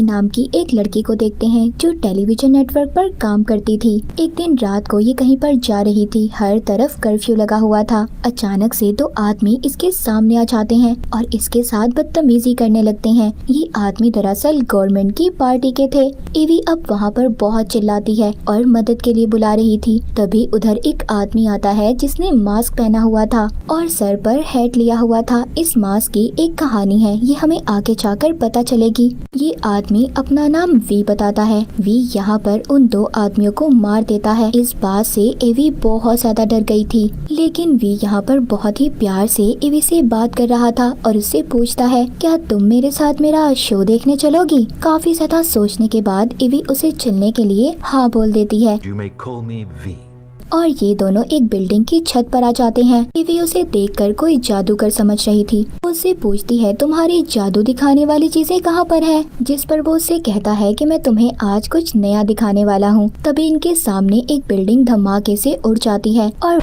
नाम की एक लड़की को देखते हैं जो टेलीविजन नेटवर्क पर काम करती थी। एक दिन रात को ये कहीं पर जा रही थी, हर तरफ कर्फ्यू लगा हुआ था। अचानक से दो आदमी इसके सामने आ जाते हैं और इसके साथ बदतमीजी करने लगते हैं। ये आदमी दरअसल गवर्नमेंट की पार्टी के थे। ईवी अब वहाँ पर बहुत चिल्लाती है और मदद के लिए बुला रही थी। तभी उधर एक आदमी आता है जिसने मास्क पहना हुआ था और सर पर हैट लिया हुआ था। इस मास्क की एक कहानी है, ये हमें आगे जाकर पता चलेगी। ये आदमी अपना नाम वी बताता है। वी यहाँ पर उन दो आदमियों को मार देता है। इस बात से एवी बहुत ज्यादा डर गई थी, लेकिन वी यहाँ पर बहुत ही प्यार से एवी से बात कर रहा था और उससे पूछता है, क्या तुम मेरे साथ मेरा शो देखने चलोगी? काफी ज्यादा सोचने के बाद एवी उसे चलने के लिए हाँ बोल देती है। You may call me V. और ये दोनों एक बिल्डिंग की छत पर आ जाते हैं। ईवी उसे देखकर कोई जादूगर समझ रही थी। उससे पूछती है, तुम्हारी जादू दिखाने वाली चीजें कहाँ पर है? जिस पर वो उससे कहता है कि मैं तुम्हें आज कुछ नया दिखाने वाला हूँ। तभी इनके सामने एक बिल्डिंग धमाके से उड़ जाती है और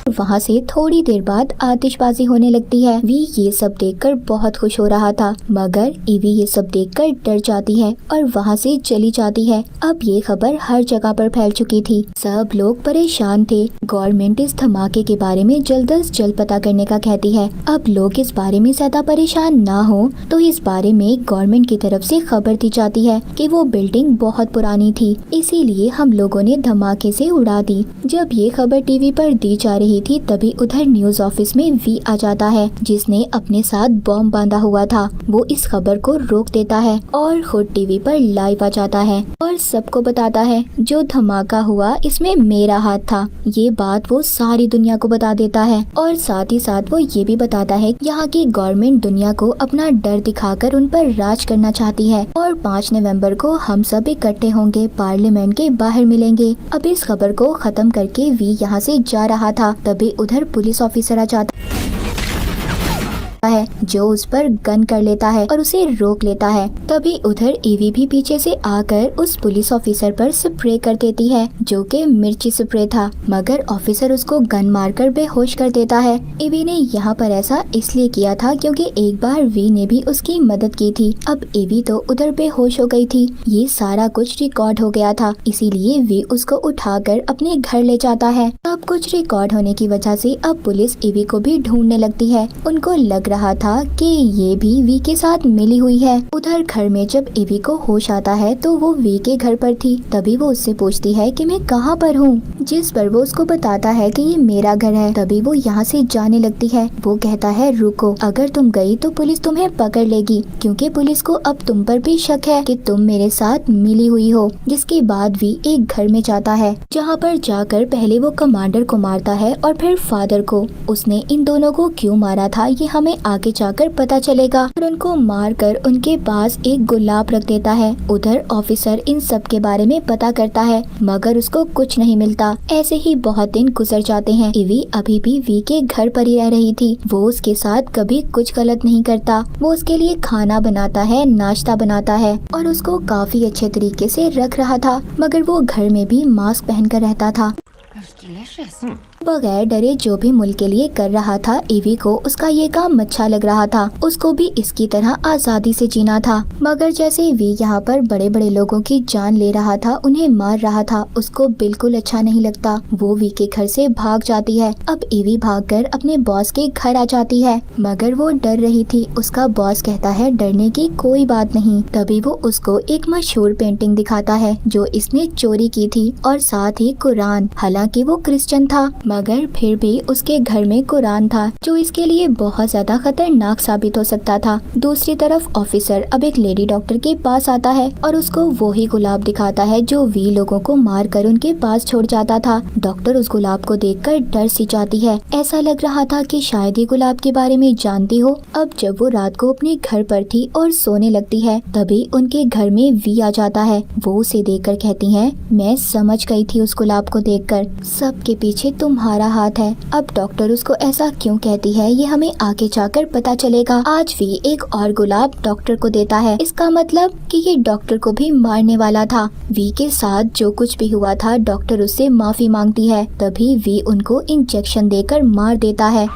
वहाँ से थोड़ी देर बाद आतिशबाजी होने लगती है। वी ये सब देखकर बहुत खुश हो रहा था, मगर ईवी ये सब देखकर डर जाती है और वहाँ से चली जाती है। अब ये खबर हर जगह पर फैल चुकी थी। सब लोग परेशान थे। गवर्नमेंट इस धमाके के बारे में जल्द अज जल्द पता करने का कहती है। अब लोग इस बारे में ज्यादा परेशान ना हो तो इस बारे में गवर्नमेंट की तरफ से खबर दी जाती है कि वो बिल्डिंग बहुत पुरानी थी, इसीलिए हम लोगों ने धमाके से उड़ा दी। जब ये खबर टीवी पर दी जा रही थी तभी उधर न्यूज ऑफिस में वी आ जाता है, जिसने अपने साथ बॉम्ब बांधा हुआ था। वो इस खबर को रोक देता है और खुद टीवी पर लाइव आ जाता है और सबको बताता है, जो धमाका हुआ इसमें मेरा हाथ था। ये बात वो सारी दुनिया को बता देता है और साथ ही साथ वो ये भी बताता है यहाँ की गवर्नमेंट दुनिया को अपना डर दिखाकर उन पर राज करना चाहती है और 5 नवंबर को हम सब इकट्ठे होंगे, पार्लियामेंट के बाहर मिलेंगे। अब इस खबर को खत्म करके वी यहाँ से जा रहा था, तभी उधर पुलिस ऑफिसर आ जाता है जो उस पर गन कर लेता है और उसे रोक लेता है। तभी उधर ईवी भी पीछे से आकर उस पुलिस ऑफिसर पर स्प्रे कर देती है, जो कि मिर्ची स्प्रे था, मगर ऑफिसर उसको गन मारकर बेहोश कर देता है। ईवी ने यहाँ पर ऐसा इसलिए किया था क्योंकि एक बार वी ने भी उसकी मदद की थी। अब ईवी तो उधर बेहोश हो गई थी। ये सारा कुछ रिकॉर्ड हो गया था, इसीलिए वी उसको उठाकर अपने घर ले जाता है। सब कुछ रिकॉर्ड होने की वजह से अब पुलिस ईवी को भी ढूंढने लगती है। उनको लग रहा था कि ये भी वी के साथ मिली हुई है। उधर घर में जब ईवी को होश आता है तो वो वी के घर पर थी। तभी वो उससे पूछती है कि मैं कहाँ पर हूँ, जिस पर वो उसको बताता है कि ये मेरा घर है। तभी वो यहाँ से जाने लगती है। वो कहता है, रुको, अगर तुम गई तो पुलिस तुम्हें पकड़ लेगी, क्योंकि पुलिस को अब तुम पर भी शक है कि तुम मेरे साथ मिली हुई हो। जिसके बाद वी एक घर में जाता है, जहाँ पर जाकर पहले वो कमांडर को मारता है और फिर फादर को। उसने इन दोनों को क्यों मारा था ये हमें आगे जाकर पता चलेगा। और उनको मारकर उनके पास एक गुलाब रख देता है। उधर ऑफिसर इन सब के बारे में पता करता है, मगर उसको कुछ नहीं मिलता। ऐसे ही बहुत दिन गुजर जाते हैं। ईवी अभी भी वी के घर पर ही रह रही थी। वो उसके साथ कभी कुछ गलत नहीं करता। वो उसके लिए खाना बनाता है, नाश्ता बनाता है और उसको काफी अच्छे तरीके से रख रहा था, मगर वो घर में भी मास्क पहनकर रहता था। बगैर डरे जो भी मुल्क के लिए कर रहा था, ईवी को उसका ये काम अच्छा लग रहा था। उसको भी इसकी तरह आजादी से जीना था, मगर जैसे वी यहाँ पर बड़े बड़े लोगों की जान ले रहा था, उन्हें मार रहा था, उसको बिल्कुल अच्छा नहीं लगता। वो वी के घर से भाग जाती है। अब ईवी भागकर अपने बॉस के घर आ जाती है, मगर वो डर रही थी। उसका बॉस कहता है, डरने की कोई बात नहीं। तभी वो उसको एक मशहूर पेंटिंग दिखाता है जो इसने चोरी की थी और साथ ही कुरान। हालांकि वो क्रिश्चियन था, मगर फिर भी उसके घर में कुरान था, जो इसके लिए बहुत ज्यादा खतरनाक साबित हो सकता था। दूसरी तरफ ऑफिसर अब एक लेडी डॉक्टर के पास आता है और उसको वो ही गुलाब दिखाता है जो वी लोगों को मारकर उनके पास छोड़ जाता था। डॉक्टर उस गुलाब को देखकर डर सी जाती है। ऐसा लग रहा था कि शायद ये गुलाब के बारे में जानती हो। अब जब वो रात को अपने घर पर थी और सोने लगती है, तभी उनके घर में वी आ जाता है। वो उसे देखकर कहती है, मैं समझ गई थी उस गुलाब को देखकर, सबके पीछे तुम्हारा हाथ है। अब डॉक्टर उसको ऐसा क्यों कहती है ये हमें आगे जाकर पता चलेगा। आज भी एक और गुलाब डॉक्टर को देता है। इसका मतलब कि ये डॉक्टर को भी मारने वाला था। वी के साथ जो कुछ भी हुआ था, डॉक्टर उससे माफी मांगती है। तभी वी उनको इंजेक्शन देकर मार देता है।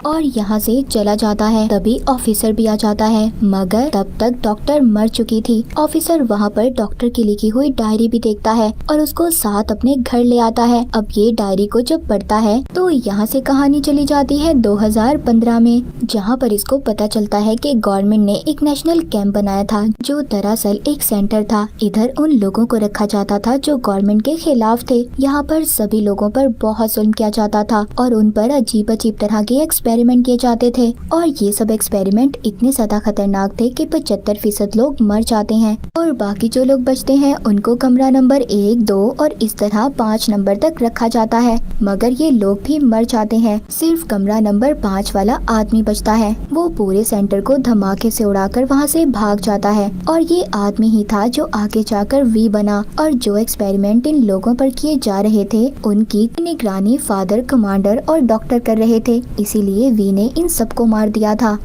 और यहाँ से चला जाता है। तभी ऑफिसर भी आ जाता है, मगर तब तक डॉक्टर मर चुकी थी। ऑफिसर वहाँ पर डॉक्टर की लिखी हुई डायरी भी देखता है और उसको साथ अपने घर ले आता है। अब ये डायरी को जब पढ़ता है तो यहाँ से कहानी चली जाती है 2015 में, जहाँ पर इसको पता चलता है कि गवर्नमेंट ने एक नेशनल कैंप बनाया था जो दरअसल एक सेंटर था। इधर उन लोगों को रखा जाता था जो गवर्नमेंट के खिलाफ थे। यहाँ पर सभी लोगों पर बहुत जुल्म किया जाता था और उन पर अजीब अजीब तरह के एक्सपेरिमेंट किए जाते थे और ये सब एक्सपेरिमेंट इतने ज्यादा खतरनाक थे कि 75% लोग मर जाते हैं और बाकी जो लोग बचते हैं उनको कमरा नंबर 1, 2 और इस तरह 5 नंबर तक रखा जाता है, मगर ये लोग भी मर जाते हैं। सिर्फ कमरा नंबर 5 वाला आदमी बचता है। वो पूरे सेंटर को धमाके से उड़ाकर वहाँ से भाग जाता है और ये आदमी ही था जो आगे जाकर वी बना और जो एक्सपेरिमेंट इन लोगों पर किए जा रहे थे उनकी निगरानी फादर, कमांडर और डॉक्टर कर रहे थे। इसीलिए वी ने इन सबको मार दिया था।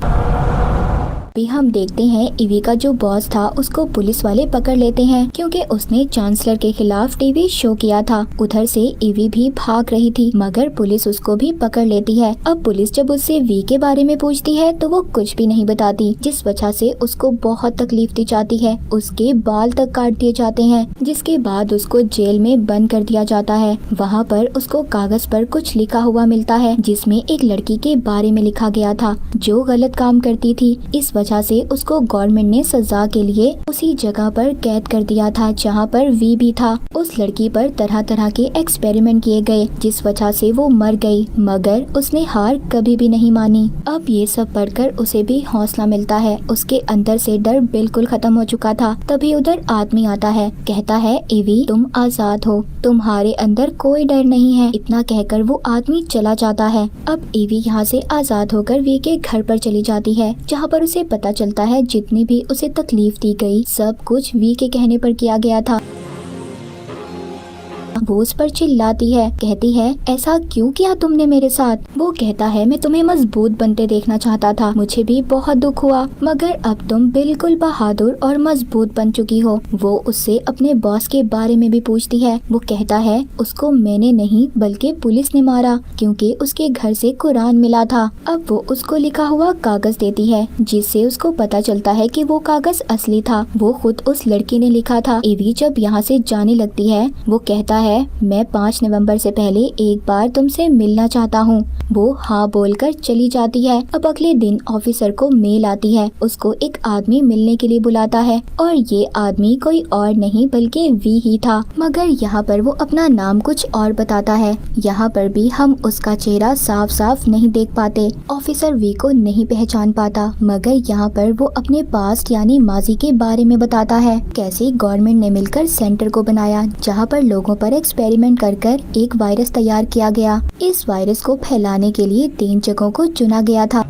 अभी हम देखते हैं ईवी का जो बॉस था उसको पुलिस वाले पकड़ लेते हैं क्योंकि उसने चांसलर के खिलाफ टीवी शो किया था। उधर से ईवी भी भाग रही थी मगर पुलिस उसको भी पकड़ लेती है। अब पुलिस जब उससे वी के बारे में पूछती है तो वो कुछ भी नहीं बताती, जिस वजह से उसको बहुत तकलीफ दी जाती है। उसके बाल तक काट दिए जाते हैं, जिसके बाद उसको जेल में बंद कर दिया जाता है। वहाँ पर उसको कागज पर कुछ लिखा हुआ मिलता है जिसमें एक लड़की के बारे में लिखा गया था जो गलत काम करती थी। इस वजह से उसको गवर्नमेंट ने सजा के लिए उसी जगह पर कैद कर दिया था जहाँ पर वी भी था। उस लड़की पर तरह तरह के एक्सपेरिमेंट किए गए जिस वजह से वो मर गई, मगर उसने हार कभी भी नहीं मानी। अब ये सब पढ़कर उसे भी हौसला मिलता है। उसके अंदर से डर बिल्कुल खत्म हो चुका था। तभी उधर आदमी आता है, कहता है ईवी तुम आजाद हो, तुम्हारे अंदर कोई डर नहीं है। इतना कहकर वो आदमी चला जाता है। अब ईवी यहाँ से आजाद होकर वी के घर पर चली जाती है जहाँ पर उसे पता चलता है जितनी भी उसे तकलीफ दी गई सब कुछ वी के कहने पर किया गया था। वो उस पर चिल्लाती है, कहती है ऐसा क्यों किया तुमने मेरे साथ। वो कहता है मैं तुम्हें मजबूत बनते देखना चाहता था, मुझे भी बहुत दुख हुआ, मगर अब तुम बिल्कुल बहादुर और मजबूत बन चुकी हो। वो उससे अपने बॉस के बारे में भी पूछती है। वो कहता है उसको मैंने नहीं बल्कि पुलिस ने मारा क्योंकि उसके घर से कुरान मिला था। अब वो उसको लिखा हुआ कागज देती है जिससे उसको पता चलता है कि वो कागज असली था, वो खुद उस लड़की ने लिखा था। ईवी जब यहाँ से जाने लगती है वो कहता है मैं 5 नवंबर से पहले एक बार तुमसे मिलना चाहता हूँ। वो हाँ बोलकर चली जाती है। अब अगले दिन ऑफिसर को मेल आती है, उसको एक आदमी मिलने के लिए बुलाता है और ये आदमी कोई और नहीं बल्कि वी ही था, मगर यहाँ पर वो अपना नाम कुछ और बताता है। यहाँ पर भी हम उसका चेहरा साफ साफ नहीं देख पाते। ऑफिसर वी को नहीं पहचान पाता, मगर यहाँ पर वो अपने पास्ट यानी माजी के बारे में बताता है, कैसे गवर्नमेंट ने मिलकर सेंटर को बनाया जहाँ पर लोगों पर एक्सपेरिमेंट कर एक वायरस तैयार किया गया। इस वायरस को फैलाने के लिए 3 जगहों को चुना गया था।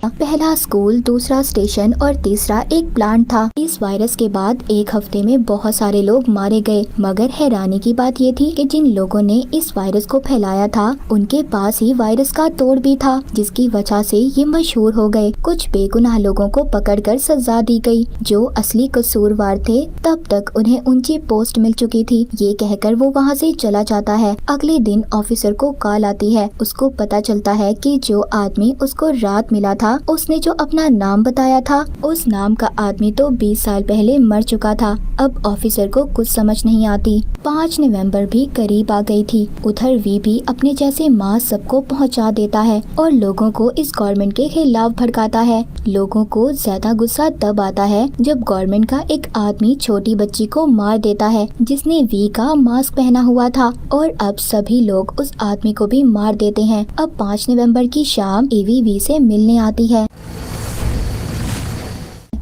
पहला स्कूल, दूसरा स्टेशन और तीसरा एक प्लांट था। इस वायरस के बाद एक हफ्ते में बहुत सारे लोग मारे गए, मगर हैरानी की बात ये थी कि जिन लोगों ने इस वायरस को फैलाया था उनके पास ही वायरस का तोड़ भी था, जिसकी वजह से ये मशहूर हो गए। कुछ बेगुनाह लोगों को पकड़कर सजा दी गई जो असली कसूरवार थे। तब तक उन्हें ऊंची पोस्ट मिल चुकी थी। ये कहकर वो वहाँ से चला जाता है। अगले दिन ऑफिसर को कॉल आती है। उसको पता चलता है कि जो आदमी उसको रात मिला था उसने जो अपना नाम बताया था उस नाम का आदमी तो 20 साल पहले मर चुका था। अब ऑफिसर को कुछ समझ नहीं आती। 5 नवंबर भी करीब आ गई थी। उधर वी भी अपने जैसे मास सबको पहुंचा देता है और लोगों को इस गवर्नमेंट के खिलाफ भड़काता है। लोगों को ज्यादा गुस्सा तब आता है जब गवर्नमेंट का एक आदमी छोटी बच्ची को मार देता है जिसने वी का मास्क पहना हुआ था, और अब सभी लोग उस आदमी को भी मार देते हैं। अब 5 नवंबर की शाम ईवी वी से मिलने आती है।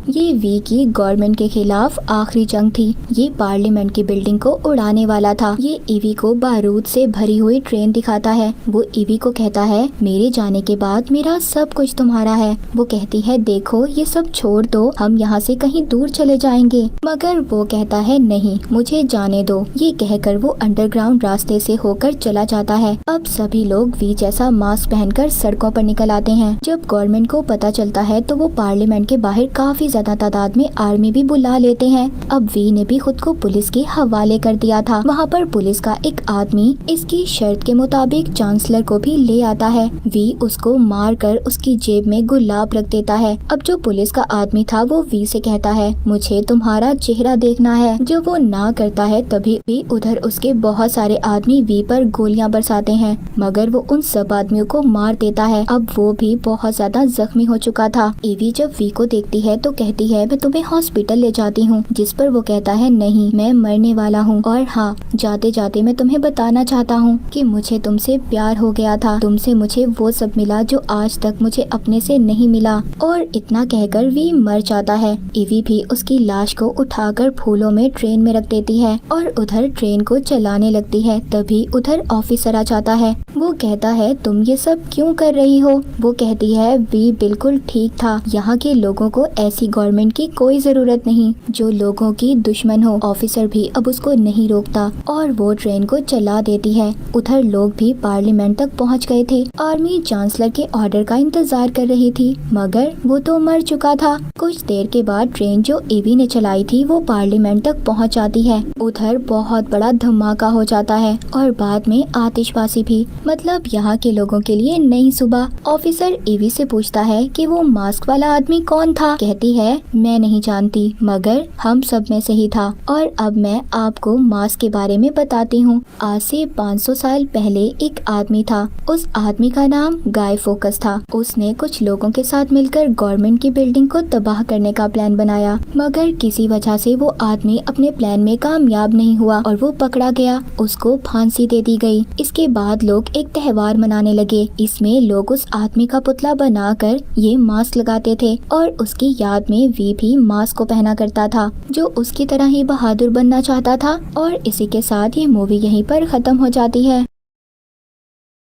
ये वी की गवर्नमेंट के खिलाफ आखिरी जंग थी। ये पार्लियामेंट की बिल्डिंग को उड़ाने वाला था। ये ईवी को बारूद से भरी हुई ट्रेन दिखाता है। वो ईवी को कहता है मेरे जाने के बाद मेरा सब कुछ तुम्हारा है। वो कहती है देखो ये सब छोड़ दो, हम यहाँ से कहीं दूर चले जाएंगे, मगर वो कहता है नहीं, मुझे जाने दो। ये कहकर वो अंडरग्राउंड रास्ते से होकर चला जाता है। अब सभी लोग वी जैसा मास्क पहनकर सड़कों पर निकल आते हैं। जब गवर्नमेंट को पता चलता है तो वो पार्लियामेंट के बाहर काफी ज्यादा तादाद में आर्मी भी बुला लेते हैं। अब वी ने भी खुद को पुलिस के हवाले कर दिया था। वहाँ पर पुलिस का एक आदमी इसकी शर्त के मुताबिक चांसलर को भी ले आता है। वी उसको मार कर उसकी जेब में गुलाब रख देता है। अब जो पुलिस का आदमी था वो वी से कहता है, मुझे तुम्हारा चेहरा देखना है। जो वो ना करता है तभी भी उधर उसके बहुत सारे आदमी वी पर गोलियां बरसाते हैं, मगर वो उन सब आदमियों को मार देता है। अब वो भी बहुत ज्यादा जख्मी हो चुका था। ईवी जब वी को देखती है तो कहती है, मैं तुम्हें हॉस्पिटल ले जाती हूँ। जिस पर वो कहता है, नहीं, मैं मरने वाला हूँ, और हाँ, जाते जाते मैं तुम्हें बताना चाहता हूँ कि मुझे तुमसे प्यार हो गया था। तुमसे मुझे वो सब मिला जो आज तक मुझे अपने से नहीं मिला। और इतना कहकर वी मर जाता है। ईवी भी उसकी लाश को उठाकर फूलों में ट्रेन में रख देती है और उधर ट्रेन को चलाने लगती है। तभी उधर ऑफिसर आ जाता है। वो कहता है, तुम ये सब क्यों कर रही हो? वो कहती है, वी बिल्कुल ठीक था। यहाँ के लोगों को ऐसी गवर्नमेंट की कोई जरूरत नहीं जो लोगों की दुश्मन हो। ऑफिसर भी अब उसको नहीं रोकता और वो ट्रेन को चला देती है। उधर लोग भी पार्लियामेंट तक पहुँच गए थे। आर्मी चांसलर के ऑर्डर का इंतजार कर रही थी, मगर वो तो मर चुका था। कुछ देर के बाद ट्रेन जो ईवी ने चलाई थी वो पार्लियामेंट तक पहुँच जाती है। उधर बहुत बड़ा धमाका हो जाता है और बाद में आतिशबाजी भी। मतलब यहाँ के लोगों के लिए नई सुबह। ऑफिसर ईवी से पूछता है कि वो मास्क वाला आदमी कौन था? कहती है, मैं नहीं जानती, मगर हम सब में से ही था। और अब मैं आपको मास्क के बारे में बताती हूँ। आज से 500 साल पहले एक आदमी था। उस आदमी का नाम गाय फोकस था। उसने कुछ लोगों के साथ मिलकर गवर्नमेंट की बिल्डिंग को तबाह करने का प्लान बनाया, मगर किसी वजह से वो आदमी अपने प्लान में कामयाब नहीं हुआ और वो पकड़ा गया। उसको फांसी दे दी गई। इसके बाद लोग एक त्योहार मनाने लगे। इसमें लोग उस आदमी का पुतला बनाकर ये मास्क लगाते थे और उसकी याद में वी भी मास्क को पहना करता था, जो उसकी तरह ही बहादुर बनना चाहता था। और इसी के साथ ये मूवी यहीं पर खत्म हो जाती है।